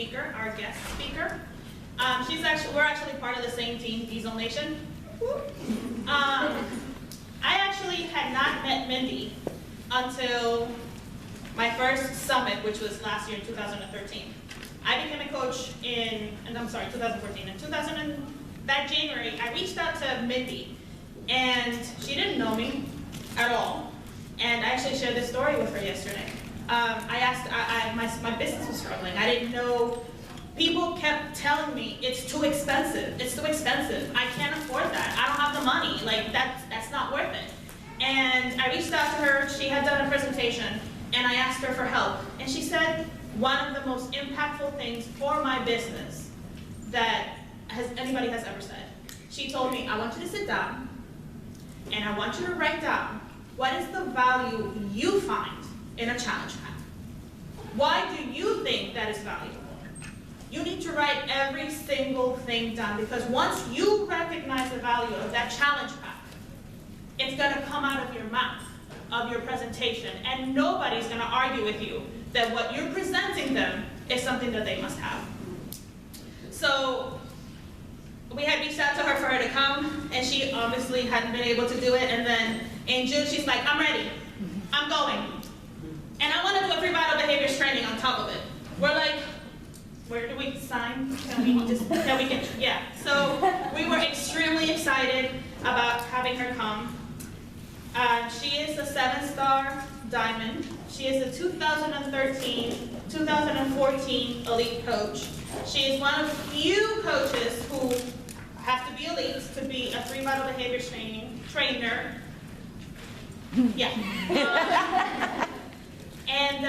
speaker, our guest speaker. We're actually part of the same team, Diesel Nation. I actually had not met Mindy until my first summit, which was last year in 2013. I became a coach in 2014. That January, I reached out to Mindy, and she didn't know me at all. And I actually shared this story with her yesterday. My business was struggling. I didn't know. People kept telling me, it's too expensive. It's too expensive. I can't afford that. I don't have the money. Like, that's not worth it. And I reached out to her. She had done a presentation, and I asked her for help. And she said one of the most impactful things for my business that anybody has ever said. She told me, I want you to sit down, and I want you to write down what is the value you find in a challenge pack. Why do you think that is valuable? You need to write every single thing down, because once you recognize the value of that challenge pack, it's going to come out of your mouth, of your presentation, and nobody's going to argue with you that what you're presenting them is something that they must have. So we had reached out to her for her to come, and she obviously hadn't been able to do it, and then in June she's like, I'm ready, I'm going. And I want to do a free vital behaviors training on top of it. We're like, where do we sign? Yeah. So we were extremely excited about having her come. She is a 7-star diamond. She is a 2013, 2014 elite coach. She is one of the few coaches who have to be elite to be a free vital behaviors trainer. Yeah. And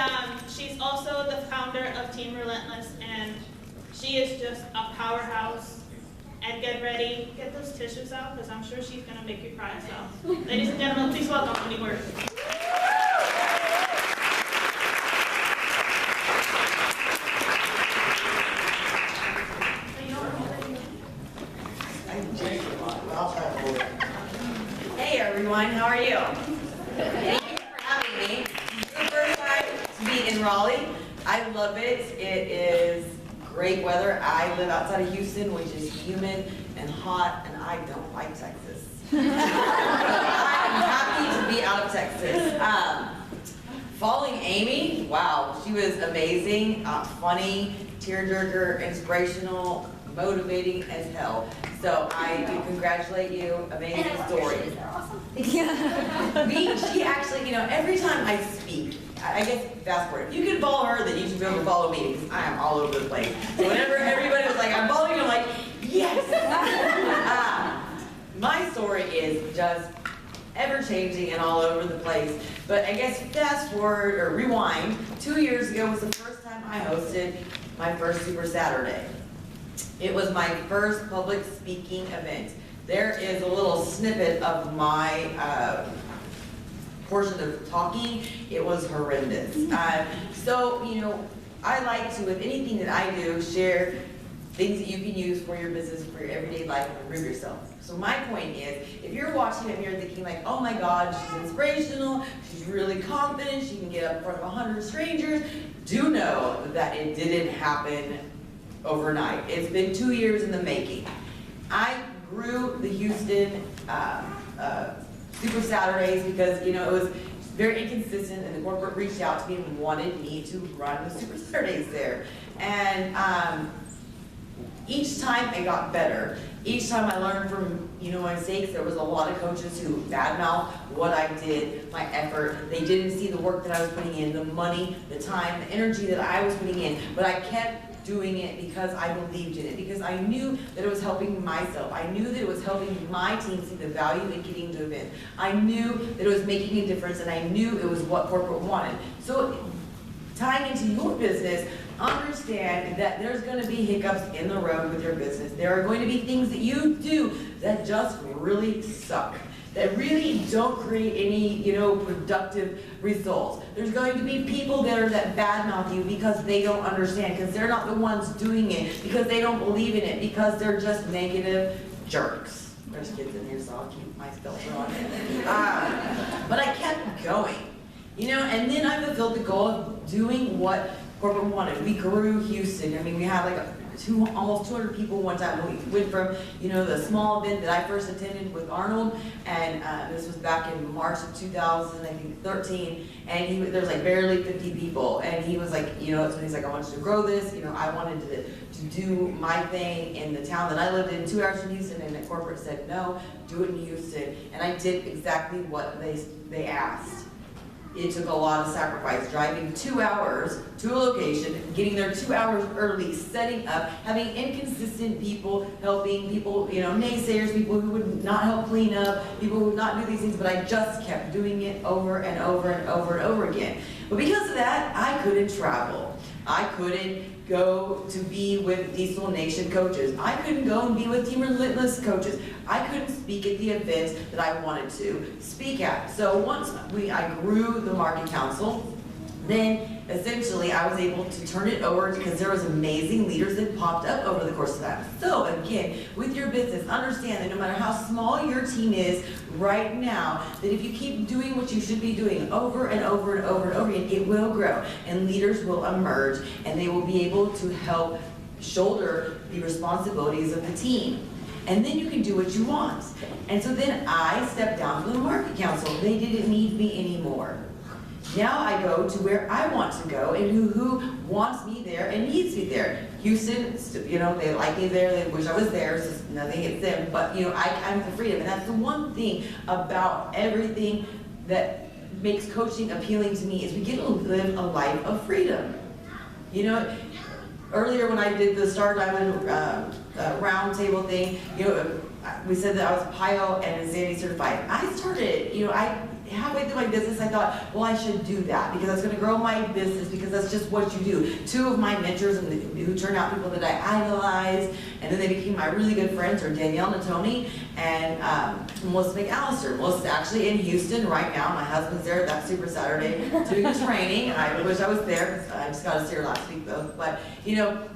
she's also the founder of Team Relentless, and she is just a powerhouse. And get ready, get those tissues out, because I'm sure she's gonna make you cry. So, ladies and gentlemen, please welcome Mindy Hord. Hey everyone, how are you? Thank you for having me. It's the first time to be in Raleigh. I love it. It is great weather. I live outside of Houston, which is humid and hot, and I don't like Texas. I'm happy to be out of Texas. Following Amy, wow, she was amazing, funny, tearjerker, inspirational, motivating as hell. So I do congratulate you. Amazing story. They're awesome. She actually, every time I speak, I guess fast forward. If you can follow her, then you should be able to follow me, because I am all over the place. So whenever everybody was like, I'm following you, I'm like, yes! My story is just ever-changing and all over the place. But I guess fast forward, or rewind, 2 years ago was the first time I hosted my first Super Saturday. It was my first public speaking event. There is a little snippet of my portion of talking. It was horrendous. So, I like to, with anything that I do, share things that you can use for your business, for your everyday life, and improve yourself. So my point is, if you're watching it and you're thinking like, oh my God, she's inspirational, she's really confident, she can get up in front of 100 strangers, do know that it didn't happen overnight. It's been 2 years in the making. I grew the Houston Super Saturdays because, it was very inconsistent, and the corporate reached out to me and wanted me to run the Super Saturdays there. And each time it got better. Each time I learned from, my mistakes. There was a lot of coaches who badmouthed what I did, my effort. They didn't see the work that I was putting in, the money, the time, the energy that I was putting in. But I kept doing it because I believed in it, because I knew that it was helping myself. I knew that it was helping my team see the value in getting to the event. I knew that it was making a difference, and I knew it was what corporate wanted. So tying into your business, understand that there's going to be hiccups in the road with your business. There are going to be things that you do that just really suck, that really don't create any, productive results. There's going to be people that badmouth you because they don't understand, because they're not the ones doing it, because they don't believe in it, because they're just negative jerks. There's kids in here, so I'll keep my filter on it. But I kept going, and then I fulfilled the goal of doing what corporate wanted. We grew Houston. I mean, we had like almost 200 people one time. We went from, the small event that I first attended with Arnold, and this was back in March of 2013, and there was like barely 50 people, and he was like, so he's like, I want you to grow this, I wanted to do my thing in the town that I lived in, 2 hours from Houston, and the corporate said, no, do it in Houston, and I did exactly what they asked. It took a lot of sacrifice, driving 2 hours to a location, getting there 2 hours early, setting up, having inconsistent people, helping people, naysayers, people who would not help clean up, people who would not do these things, but I just kept doing it over and over and over and over again. But because of that, I couldn't travel. I couldn't go to be with Diesel Nation coaches. I couldn't go and be with Team Relentless coaches. I couldn't speak at the events that I wanted to speak at. So once I grew the market council, then essentially I was able to turn it over because there was amazing leaders that popped up over the course of that. So again, with your business, understand that no matter how small your team is right now, that if you keep doing what you should be doing over and over and over and over again, it will grow and leaders will emerge and they will be able to help shoulder the responsibilities of the team. And then you can do what you want. And so then I stepped down from the market council. They didn't need me anymore. Now I go to where I want to go and who wants me there and needs me there. Houston, they like me there, they wish I was there, so nothing against them, but I'm the freedom. And that's the one thing about everything that makes coaching appealing to me is we get to live a life of freedom. Earlier when I did the Star Diamond round table thing, we said that I was PIO and Insanity certified. I started, halfway through my business, I thought, well, I should do that because I was going to grow my business because that's just what you do. 2 of my mentors who turned out people that I idolized, and then they became my really good friends are Danielle Natoni and Melissa McAllister. Melissa's actually in Houston right now. My husband's there at that Super Saturday doing a training. I wish I was there. I just got to see her last week though. But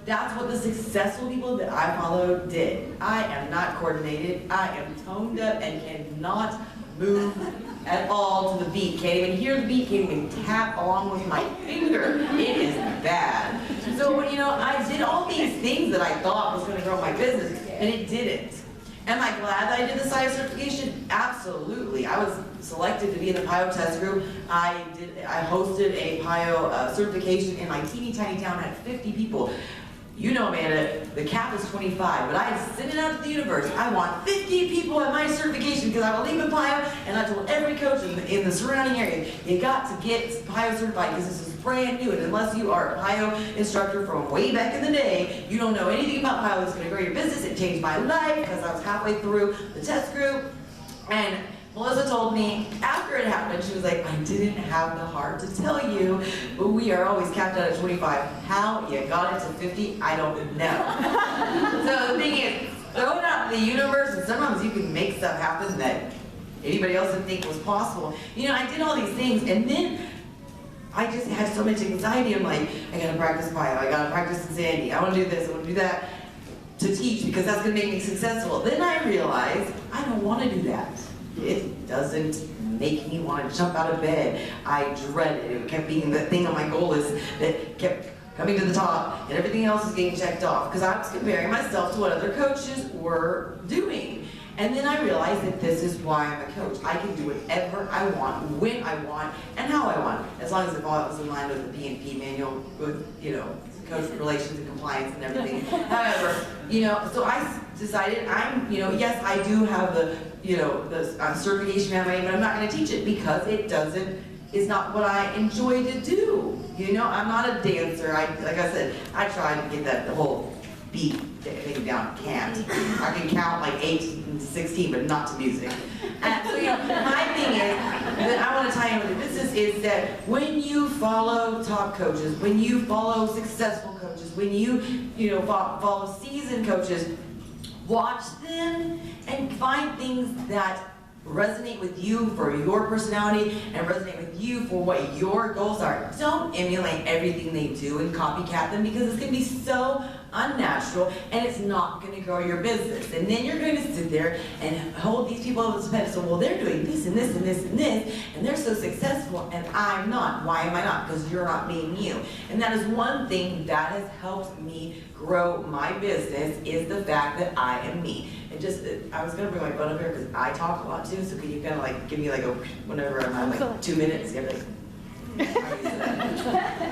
that's what the successful people that I followed did. I am not coordinated. I am toned up and cannot move at all to the beat. Can't even hear the beat, can't even tap along with my finger. It is bad. So, I did all these things that I thought was going to grow my business, and it didn't. Am I glad that I did the PIO certification? Absolutely. I was selected to be in the PIO test group. I hosted a PIO certification in my teeny tiny town, had 50 people. Amanda, the cap is 25, but I had sent it out to the universe. I want 50 people at my certification because I believe in PIO, and I told every coach in the surrounding area, you got to get PIO certified because this is brand new, and unless you are a PIO instructor from way back in the day, you don't know anything about PIO that's going to grow your business. It changed my life because I was halfway through the test group, and Melissa told me after it happened, she was like, I didn't have the heart to tell you, but we are always capped out at 25. How you got it to 50, I don't know. So the thing is, throw it out in the universe, and sometimes you can make stuff happen that anybody else didn't think was possible. I did all these things, and then I just had so much anxiety. I'm like, I gotta practice PIO, I gotta practice Insanity, I wanna do this, I wanna do that to teach because that's gonna make me successful. Then I realized I don't wanna do that. It doesn't make me want to jump out of bed. I dread it. It kept being the thing on my goal list that kept coming to the top, and everything else was getting checked off because I was comparing myself to what other coaches were doing. And then I realized that this is why I'm a coach. I can do whatever I want, when I want, and how I want, as long as it was in line with the P&P manual, with coach relations and compliance and everything. However, so I decided yes, I do have the certification behind my name, but I'm not going to teach it because it's not what I enjoy to do. I'm not a dancer. Like I said, I tried to get the whole beat thing down. Can't. I can count like 8 and 16, but not to music. And so, my thing is that I want to tie in with the business is that when you follow top coaches, when you follow successful coaches, when you follow seasoned coaches, watch them and find things that resonate with you for your personality and resonate with you for what your goals are. Don't emulate everything they do and copycat them because it's going to be so unnatural, and it's not gonna grow your business. And then you're gonna sit there and hold these people on this pedestal. Well, they're doing this and this and this and this, and they're so successful, and I'm not. Why am I not? Because you're not being you. And that is one thing that has helped me grow my business, is the fact that I am me. And just, I was gonna bring my phone up here because I talk a lot too, so could you kind of like give me like a, whenever I'm at like 2 minutes, give like,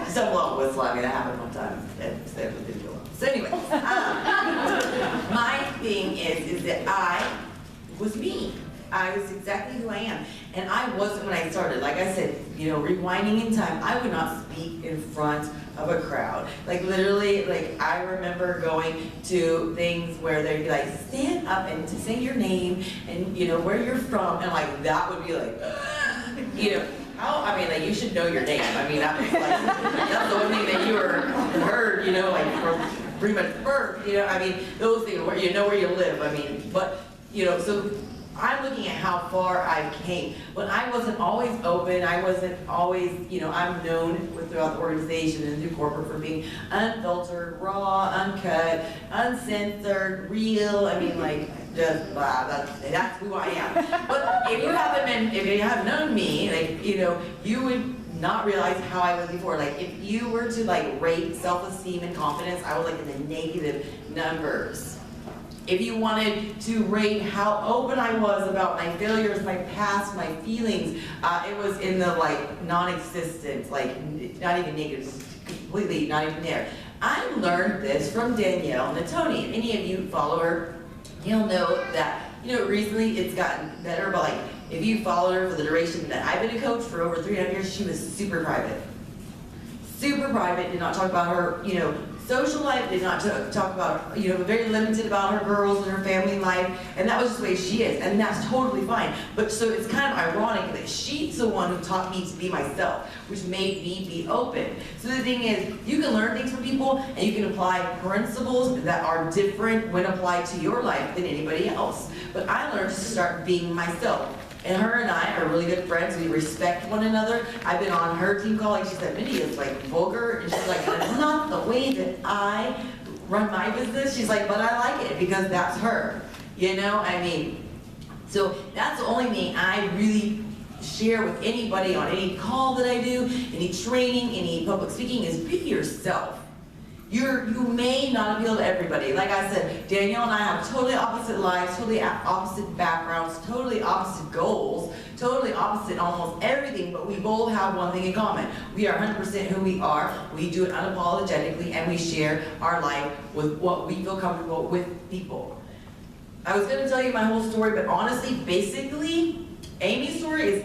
some little whistle. I mean, that happened one time. Instead of the video. So anyway, my thing is that I was me. I was exactly who I am. And I wasn't when I started. Like I said, you know, rewinding in time, I would not speak in front of a crowd. Like literally, like I remember going to things where they'd be like, stand up and to say your name and you know, where you're from. And like, that would be like, you know, oh, I mean, like you should know your name. I mean, that was like, that's the one thing that you heard, you know, like from pretty much birth, you know, I mean, those things where you know where you live. I mean, but, you know, so I'm looking at how far I came. But I wasn't always open. I wasn't always, you know, I'm known throughout the organization and through corporate for being unfiltered, raw, uncut, uncensored, real. I mean, like, just blah, that's who I am. But if you haven't known me, like, you know, you would not realize how I was before. Like, if you were to like rate self-esteem and confidence, I was like in the negative numbers. If you wanted to rate how open I was about my failures, my past, my feelings, it was in the like non-existent, like not even negative, completely not even there. I learned this from Danielle Natoni. If any of you follow her, you'll know that, you know, recently it's gotten better, but like if you followed her for the duration that I've been a coach for over 3.5 years, she was super private. Super private, did not talk about her, you know, social life, did not talk about, you know, very limited about her girls and her family life, and that was just the way she is, and that's totally fine. But so it's kind of ironic that she's the one who taught me to be myself, which made me be open. So the thing is, you can learn things from people, and you can apply principles that are different when applied to your life than anybody else. But I learned to start being myself. And her and I are really good friends. We respect one another. I've been on her team call, like she said, Mindy is like vulgar. And she's like, that's not the way that I run my business. She's like, but I like it because that's her. You know, I mean, so that's the only thing I really share with anybody on any call that I do, any training, any public speaking, is be yourself. You may not appeal to everybody. Like I said, Danielle and I have totally opposite lives, totally opposite backgrounds, totally opposite goals, totally opposite almost everything, but we both have one thing in common. We are 100% who we are. We do it unapologetically, and we share our life with what we feel comfortable with people. I was going to tell you my whole story, but honestly, basically, Amy's story is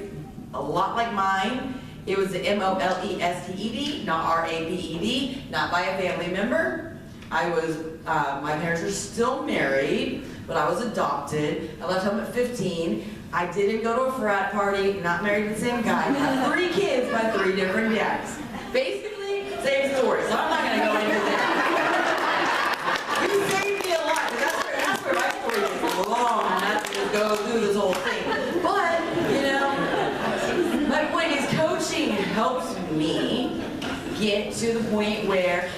a lot like mine. It was the M-O-L-E-S-T-E-D, not R-A-P-E-D, not by a family member. I was, my parents were still married, but I was adopted. I left home at 15. I didn't go to a frat party, not married to the same guy. Had 3 kids by 3 different dads. Basically, same story, so I'm not gonna go into that. You saved me a lot, because that's where my story is long, and I have to go through this whole thing. But, you know, my point is coaching helps me get to the point where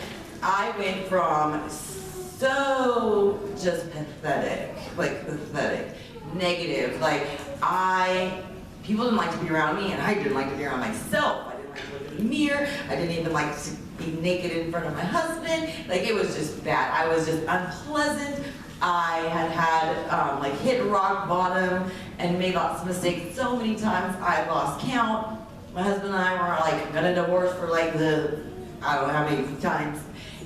I went from so just pathetic, negative, like people didn't like to be around me, and I didn't like to be around myself. I didn't like to look in the mirror. I didn't even like to be naked in front of my husband. Like, it was just bad. I was just unpleasant. I had like hit rock bottom and made lots of mistakes so many times I lost count. My husband and I were like gonna divorce for like I don't know how many times.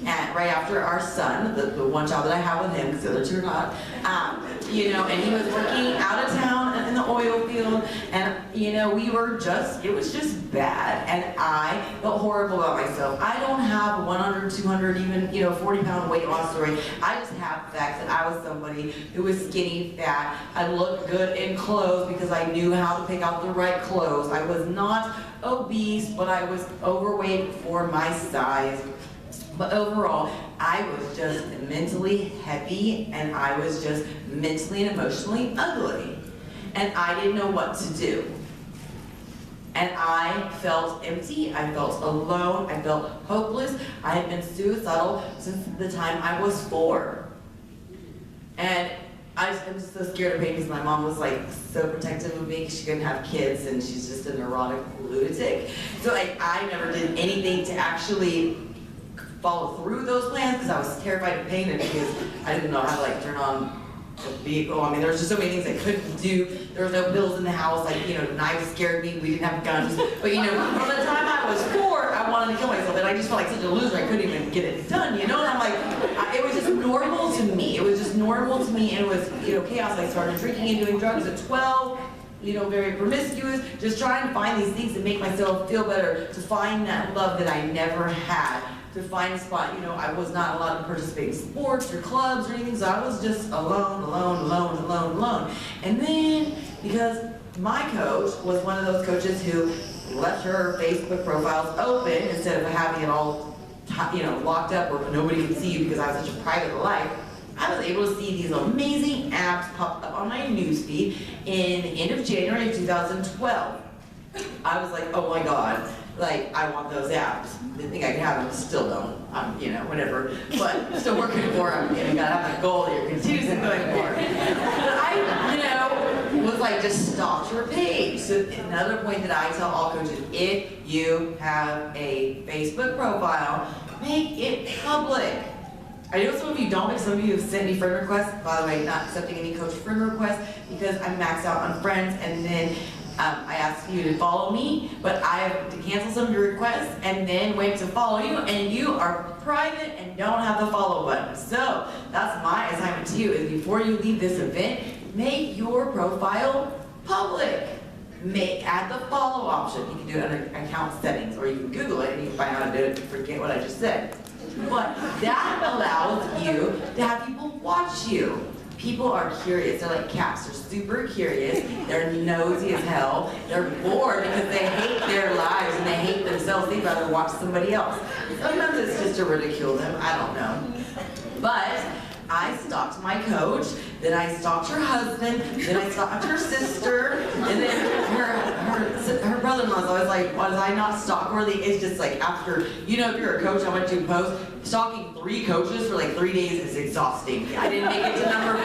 And right after our son, the one child that I have with him, because the other 2 are not, you know, and he was working out of town in the oil field, and, you know, it was just bad, and I felt horrible about myself. I don't have 100, 200, even, you know, 40-pound weight loss story. I just have the fact that I was somebody who was skinny, fat. I looked good in clothes because I knew how to pick out the right clothes. I was not obese, but I was overweight for my size. But overall, I was just mentally heavy, and I was just mentally and emotionally ugly. And I didn't know what to do. And I felt empty, I felt alone, I felt hopeless. I had been suicidal since the time I was 4. And I'm just so scared of pain because my mom was like so protective of me because she couldn't have kids and she's just a neurotic lunatic. So like I never did anything to actually follow through those plans because I was terrified of pain and because I didn't know how to like turn on a vehicle. I mean, there was just so many things I couldn't do. There was no bills in the house, like, you know, knives scared me, we didn't have guns. But you know, from the time I was 4, I wanted to kill myself and I just felt like such a loser, I couldn't even get it done, you know? And I'm like, it was just normal to me. It was just normal to me and it was, you know, chaos. I started drinking and doing drugs at 12, you know, very promiscuous, just trying to find these things to make myself feel better, to find that love that I never had. To find a spot, you know, I was not allowed to participate in sports or clubs or anything, so I was just alone. And then, because my coach was one of those coaches who left her Facebook profiles open instead of having it all, you know, locked up where nobody could see you because I was such a private life, I was able to see these amazing apps pop up on my newsfeed in the end of January of 2012. I was like, oh my God. Like, I want those apps. Didn't think I could have them, still don't. You know, whatever. But still working for them. You know, you gotta have that goal that you're continuously going for. But I, you know, was like, just stalked her page. So another point that I tell all coaches, if you have a Facebook profile, make it public. I know some of you don't, because some of you have sent me friend requests. By the way, not accepting any coach friend requests because I'm maxed out on friends, and then I asked you to follow me, but I have to cancel some of your requests and then wait to follow you, and you are private and don't have the follow button. So that's my assignment to you, is before you leave this event, make your profile public. Add the follow option. You can do it under account settings, or you can Google it and you can find out how to do it and forget what I just said. But that allows you to have people watch you. People are curious, they're like cats, they're super curious, they're nosy as hell, they're bored because they hate their lives and they hate themselves, they'd rather watch somebody else. Sometimes it's just to ridicule them, I don't know. But I stalked my coach, then I stalked her husband, then I stalked her sister, and then her brother-in-law's always like, was I not stalk-worthy? It's just like after, you know, if you're a coach, I went to post, stalking 3 coaches for like 3 days is exhausting. I didn't make it to number 4.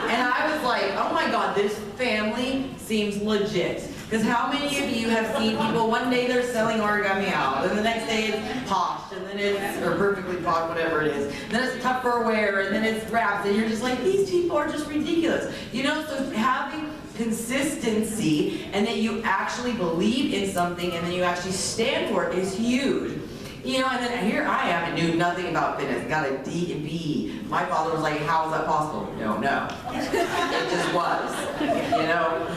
And I was like, oh my God, this family seems legit. Because how many of you have seen people, one day they're selling origami out, and the next day it's posh, and then it's, or perfectly posh, whatever it is. And then it's Tupperware, and then it's wraps, and you're just like, these people are just ridiculous. You know, so having consistency, and that you actually believe in something, and then you actually stand for it is huge. You know, and then here I am and knew nothing about fitness, got a D and B. My father was like, how is that possible? No. It just was. You know,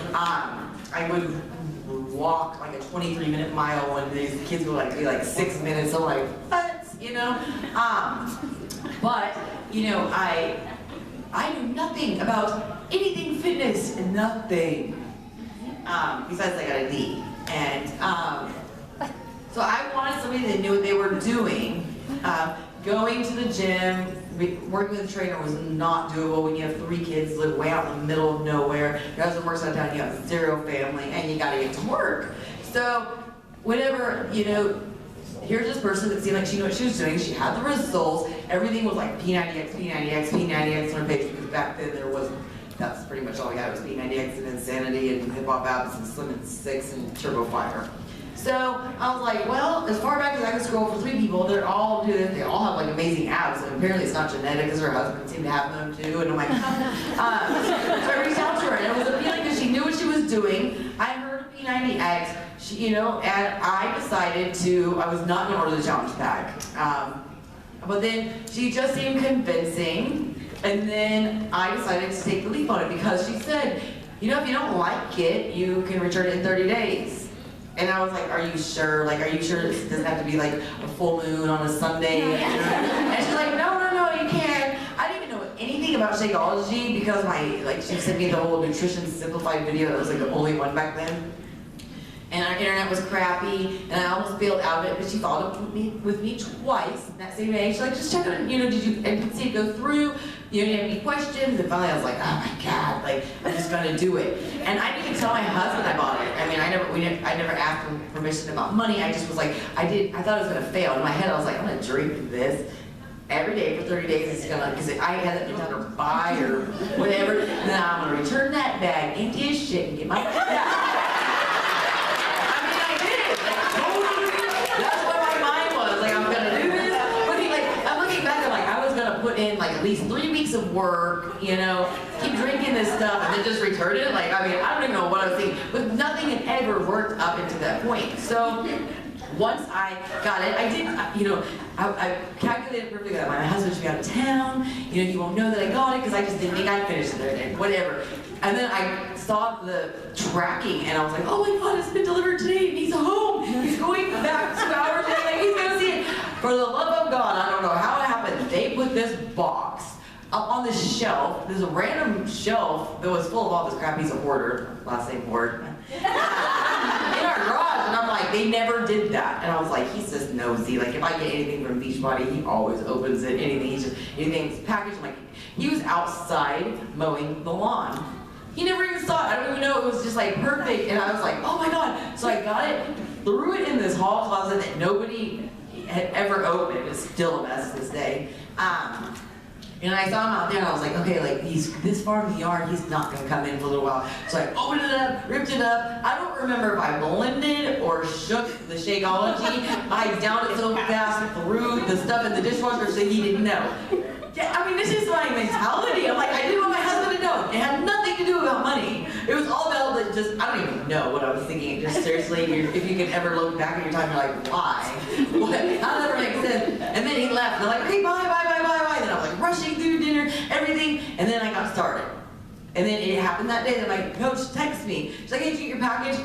I would walk like a 23-minute mile when these kids would like be like 6 minutes. I'm like, what? You know? But, you know, I knew nothing about anything fitness, nothing. Besides I got a D. And, so I wanted somebody that knew what they were doing. Going to the gym, working with a trainer was not doable when you have 3 kids, live way out in the middle of nowhere. Your husband works out of town, you have 0 family, and you gotta get to work. So whenever, you know, here's this person that seemed like she knew what she was doing, she had the results, everything was like P90X, P90X, P90X on her page, because back then there wasn't, that's pretty much all we got was P90X and Insanity and Hip Hop Abs and Slim and 6 and Turbo Fire. So I was like, well, as far back as I can scroll for 3 people, they're all doing, they all have like amazing abs, and apparently it's not genetic because her husband seemed to have them too, and I'm like, so I reached out to her, and it was appealing because she knew what she was doing. I heard of P90X, she, you know, and I decided I was not going to order the challenge pack. But then she just seemed convincing, and then I decided to take the leap on it because she said, you know, if you don't like it, you can return it in 30 days. And I was like, are you sure? Like, are you sure this doesn't have to be like a full moon on a Sunday? And she's like, no, you can. I didn't even know anything about Shakeology because she sent me the whole Nutrition Simplified video that was like the only one back then. and our internet was crappy, and I almost bailed out of it, but she followed up with me twice that same day. She's like, just check on, did you see it go through? Do you have any questions? And finally I was like, oh my God, like, I'm just gonna do it. And I didn't even tell my husband I bought it. I mean, I never asked him permission about money. I just was like, I thought it was gonna fail. In my head, I was like, I'm gonna drink this every day for 30 days. It's gonna, because I hadn't been done or buy or whatever. And then I'm gonna return that bag, empty as shit, and get my money back. Put in like at least 3 weeks of work, keep drinking this stuff and then just return it. Like, I mean, I don't even know what I was thinking, but nothing had ever worked up into that point. So once I got it, I did, I calculated perfectly that my husband should be out of town, he won't know that I got it because I just didn't think I'd finish it and whatever. And then I saw the tracking and I was like, oh my God, it's been delivered today and he's home. He's going back 2 hours and like, he's gonna see it. For the love of God, I don't know how it happened. They put this box up on the shelf, this random shelf that was full of all this crap. He's a hoarder, last name Hord, in our garage. And I'm like, they never did that. And I was like, he's just nosy. Like, if I get anything from Beachbody, he always opens it. Anything's packaged. I'm like, he was outside mowing the lawn. He never even saw it. I don't even know. It was just like perfect. And I was like, oh my God. So I got it, threw it in this hall closet that nobody had ever opened. It's still a mess to this day. And I saw him out there and I was like, okay, like he's this far in the yard, he's not gonna come in for a little while. So I opened it up, ripped it up. I don't remember if I blended or shook the Shakeology. I downed it so fast, threw the stuff in the dishwasher so he didn't know. Yeah, I mean, this is my mentality. I'm like, I didn't want my husband to know. It had nothing to do about money. It was all about I don't even know what I was thinking. Just seriously, if you can ever look back at your time, you're like, why? What? How does that make sense? And then he left. And I'm like, okay, bye. Then I was like rushing through dinner, everything. And then I got started. And then it happened that day that my coach texted me. She's like, hey, did you get your package?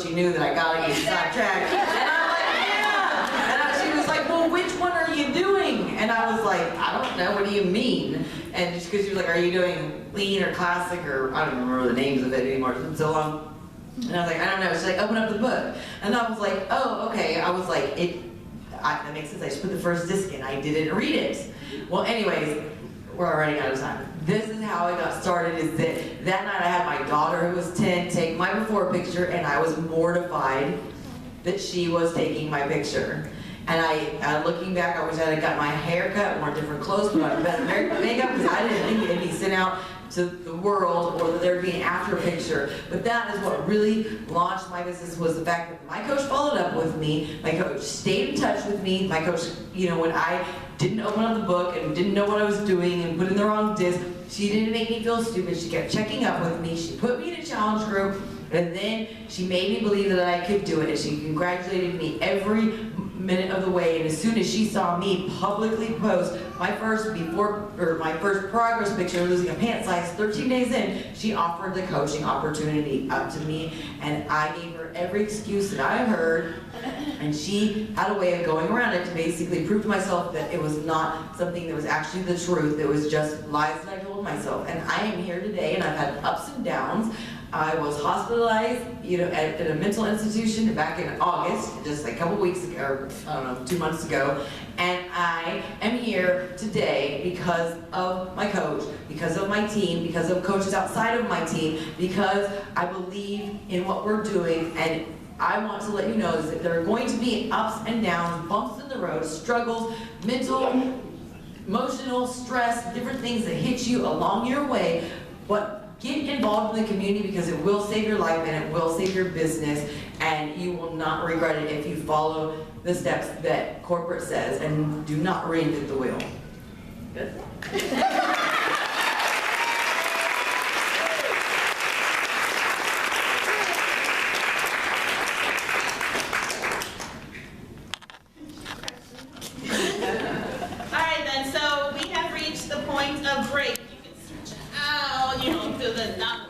She knew that I got to get sidetracked. And I'm like, yeah. And she was like, well, which one are you doing? And I was like, I don't know, what do you mean? And just because she was like, are you doing lean or classic or, I don't remember the names of it anymore, it's been so long. And I was like, I don't know. She's like, open up the book. And I was like, oh, okay. I was like, that makes sense. I just put the first disc in. I didn't read it. Well, anyways, we're running out of time. This is how I got started, is that night I had my daughter who was 10 take my before picture, and I was mortified that she was taking my picture. And I looking back, I wish I had got my hair cut, worn different clothes, put on better makeup, because I didn't think it'd be sent out to the world or that there'd be an after picture. But that is what really launched my business, was the fact that my coach followed up with me. My coach stayed in touch with me. My coach, when I didn't open up the book and didn't know what I was doing and put in the wrong disc, she didn't make me feel stupid. She kept checking up with me. She put me in a challenge group, and then she made me believe that I could do it, and she congratulated me every minute of the way. And as soon as she saw me publicly post my first progress picture losing a pant size 13 days in, she offered the coaching opportunity up to me, and I gave her every excuse that I heard, and she had a way of going around it to basically prove to myself that it was not something that was actually the truth. It was just lies that I told myself. And I am here today, and I've had ups and downs. I was hospitalized, at a mental institution back in August, just a couple weeks ago, or I don't know, 2 months ago. And I am here today because of my coach, because of my team, because of coaches outside of my team, because I believe in what we're doing. And I want to let you know that there are going to be ups and downs, bumps in the road, struggles, mental, emotional, stress, different things that hit you along your way. But get involved in the community, because it will save your life and it will save your business, and you will not regret it if you follow the steps that corporate says, and do not reinvent the wheel. Good? All right then, so we have reached the point of break. You can stretch out, to the not